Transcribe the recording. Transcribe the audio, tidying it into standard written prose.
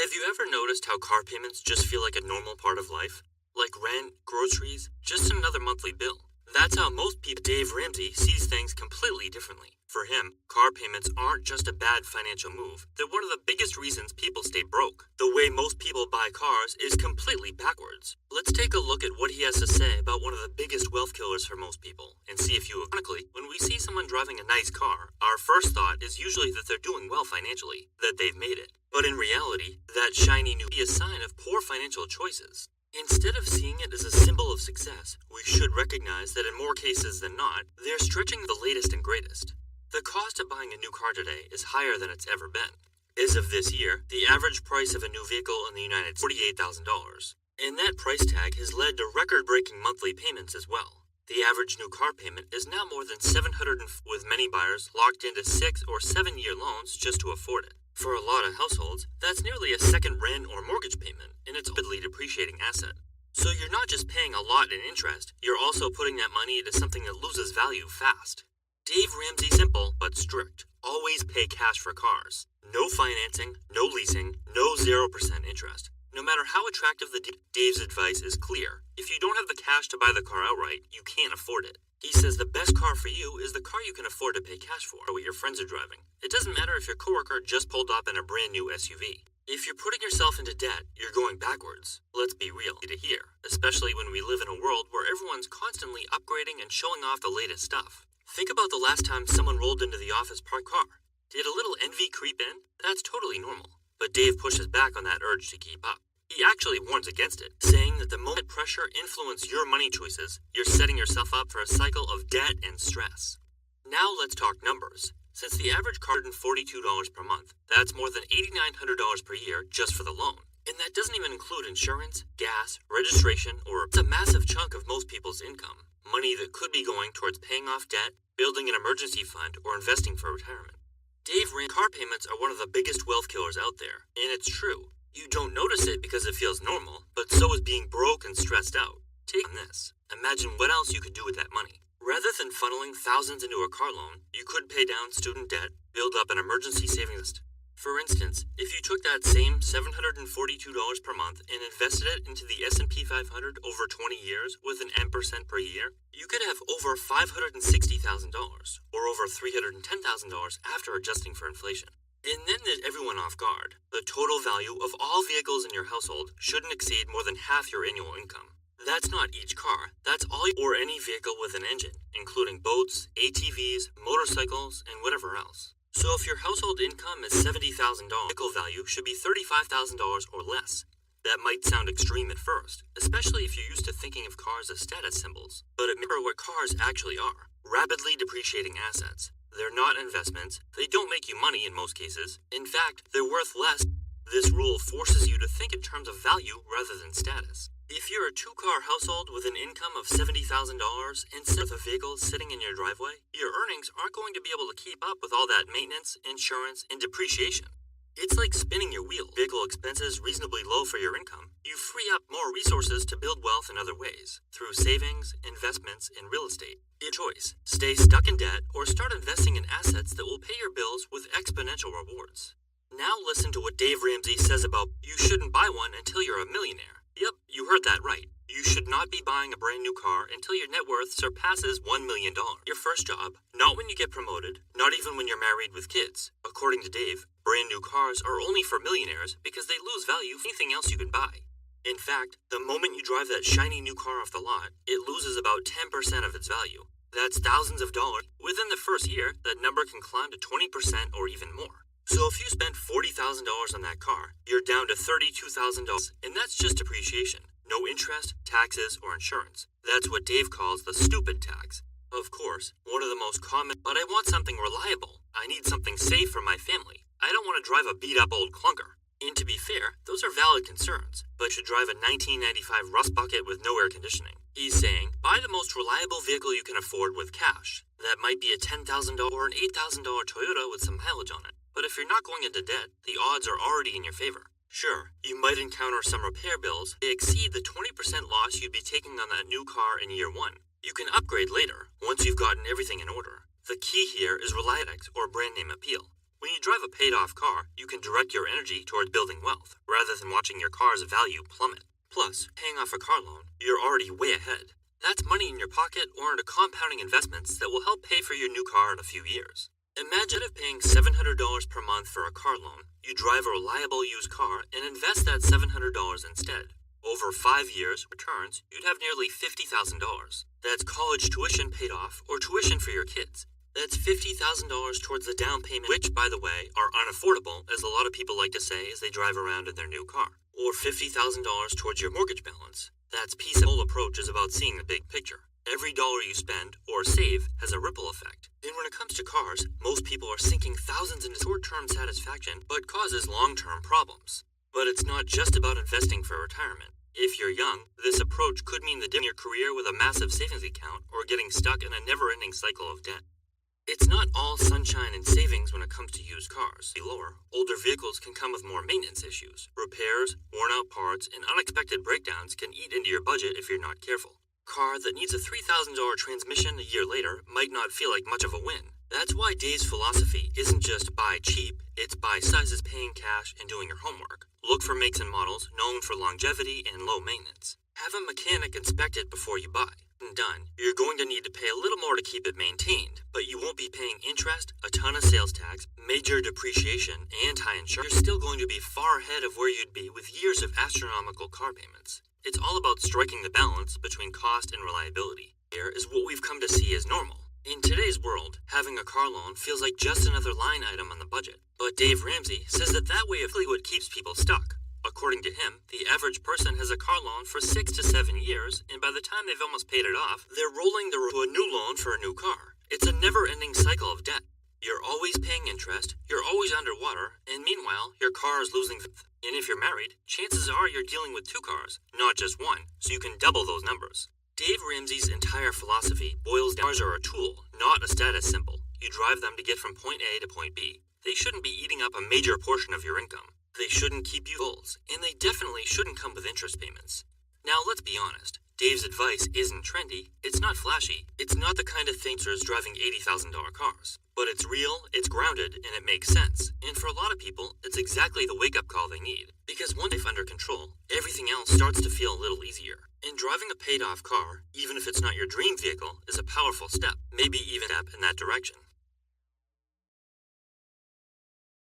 Have you ever noticed how car payments just feel like a normal part of life? Like rent, groceries, just another monthly bill. That's how most people. Dave Ramsey sees things completely differently. For him, car payments aren't just a bad financial move. They're one of the biggest reasons people stay broke. The way most people buy cars is completely backwards. Let's take a look at what he has to say about one of the biggest wealth killers for most people, and see if you agree. Ironically, when we see someone driving a nice car, our first thought is usually that they're doing well financially, that they've made it. But in reality, that shiny new is a sign of poor financial choices. Instead of seeing it as a symbol of success, we should recognize that in more cases than not, they're stretching the latest and greatest. The cost of buying a new car today is higher than it's ever been. As of this year, the average price of a new vehicle in the United States is $48,000. And that price tag has led to record-breaking monthly payments as well. The average new car payment is now more than $700, with many buyers locked into 6 or 7 year loans just to afford it. For a lot of households, that's nearly a second rent or mortgage payment, and it's a rapidly depreciating asset. So you're not just paying a lot in interest, you're also putting that money into something that loses value fast. Dave Ramsey, simple but strict. Always pay cash for cars. No financing, no leasing, no 0% interest. No matter how attractive the Dave's advice is clear. If you don't have the cash to buy the car outright, you can't afford it. He says the best car for you is the car you can afford to pay cash for, or what your friends are driving. It doesn't matter if your coworker just pulled up in a brand new SUV. If you're putting yourself into debt, you're going backwards. Let's be real to hear, especially when we live in a world where everyone's constantly upgrading and showing off the latest stuff. Think about the last time someone rolled into the office parked car. Did a little envy creep in? That's totally normal. But Dave pushes back on that urge to keep up. He actually warns against it, saying that the moment pressure influences your money choices, you're setting yourself up for a cycle of debt and stress. Now let's talk numbers. Since the average car is $42 per month, that's more than $8,900 per year just for the loan. And that doesn't even include insurance, gas, registration, or it's a massive chunk of most people's income. Money that could be going towards paying off debt, building an emergency fund, or investing for retirement. Car payments are one of the biggest wealth killers out there, and it's true. You don't notice it because it feels normal, but so is being broke and stressed out. Take this. Imagine what else you could do with that money. Rather than funneling thousands into a car loan, you could pay down student debt, build up an emergency savings. For instance, if you took that same $742 per month and invested it into the S&P 500 over 20 years with an M% per year, you could have over $560,000, or over $310,000 after adjusting for inflation. And then there's everyone off guard. The total value of all vehicles in your household shouldn't exceed more than half your annual income. That's not each car, that's all or any vehicle with an engine, including boats, ATVs, motorcycles, and whatever else. So if your household income is $70,000, vehicle value should be $35,000 or less. That might sound extreme at first, especially if you're used to thinking of cars as status symbols. But remember what cars actually are: rapidly depreciating assets. They're not investments. They don't make you money in most cases. In fact, they're worth less. This rule forces you to think in terms of value rather than status. If you're a two-car household with an income of $70,000 instead of a vehicle sitting in your driveway, your earnings aren't going to be able to keep up with all that maintenance, insurance, and depreciation. It's like spinning your wheel. Vehicle expenses reasonably low for your income. You free up more resources to build wealth in other ways, through savings, investments, and real estate. Your choice. Stay stuck in debt or start investing in assets that will pay your bills with exponential rewards. Now listen to what Dave Ramsey says about you shouldn't buy one until you're a millionaire. Yep, you heard that right. You should not be buying a brand new car until your net worth surpasses $1 million. Your first job, not when you get promoted, not even when you're married with kids. According to Dave, brand new cars are only for millionaires because they lose value for anything else you can buy. In fact, the moment you drive that shiny new car off the lot, it loses about 10% of its value. That's thousands of dollars. Within the first year, that number can climb to 20% or even more. So if you spent $40,000 on that car, you're down to $32,000, and that's just depreciation. No interest, taxes, or insurance. That's what Dave calls the stupid tax. Of course, one of the most common, but I want something reliable. I need something safe for my family. I don't want to drive a beat-up old clunker. And to be fair, those are valid concerns, but should drive a 1995 rust bucket with no air conditioning. He's saying, buy the most reliable vehicle you can afford with cash. That might be a $10,000 or an $8,000 Toyota with some mileage on it. But if you're not going into debt, the odds are already in your favor. Sure, you might encounter some repair bills. They exceed the 20% loss you'd be taking on that new car in year one. You can upgrade later, once you've gotten everything in order. The key here is Reliadex or brand name appeal. When you drive a paid-off car, you can direct your energy toward building wealth, rather than watching your car's value plummet. Plus, paying off a car loan, you're already way ahead. That's money in your pocket or into compounding investments that will help pay for your new car in a few years. Imagine if paying $700 per month for a car loan, you drive a reliable used car and invest that $700 instead. Over 5 years returns, you'd have nearly $50,000. That's college tuition paid off or tuition for your kids. That's $50,000 towards the down payment, which, by the way, are unaffordable, as a lot of people like to say as they drive around in their new car. Or $50,000 towards your mortgage balance. That's peace. The whole approach is about seeing the big picture. Every dollar you spend or save has a ripple effect. And when it comes to cars, most people are sinking thousands into short-term satisfaction, but causes long-term problems. But it's not just about investing for retirement. If you're young, this approach could mean ending your career with a massive savings account or getting stuck in a never-ending cycle of debt. It's not all sunshine and savings when it comes to used cars. Lower, older vehicles can come with more maintenance issues. Repairs, worn-out parts, and unexpected breakdowns can eat into your budget if you're not careful. Car that needs a $3,000 transmission a year later might not feel like much of a win. That's why Dave's philosophy isn't just buy cheap, it's buy sizes paying cash and doing your homework. Look for makes and models known for longevity and low maintenance. Have a mechanic inspect it before you buy. And done, you're going to need to pay a little more to keep it maintained, but you won't be paying interest, a ton of sales tax, major depreciation, and high insurance. You're still going to be far ahead of where you'd be with years of astronomical car payments. It's all about striking the balance between cost and reliability. Here is what we've come to see as normal. In today's world, having a car loan feels like just another line item on the budget. But Dave Ramsey says that way is really what keeps people stuck. According to him, the average person has a car loan for 6 to 7 years, and by the time they've almost paid it off, they're rolling to a new loan for a new car. It's a never-ending cycle of debt. You're always paying interest, you're always underwater, and meanwhile, your car is losing value. And if you're married, chances are you're dealing with 2 cars, not just one, so you can double those numbers. Dave Ramsey's entire philosophy boils down: cars are a tool, not a status symbol. You drive them to get from point A to point B. They shouldn't be eating up a major portion of your income. They shouldn't keep you goals, and they definitely shouldn't come with interest payments. Now, let's be honest. Dave's advice isn't trendy, it's not flashy, it's not the kind of thing that's driving $80,000 cars. But it's real, it's grounded, and it makes sense. And for a lot of people, it's exactly the wake-up call they need. Because once they're under control, everything else starts to feel a little easier. And driving a paid-off car, even if it's not your dream vehicle, is a powerful step, maybe even a step in that direction.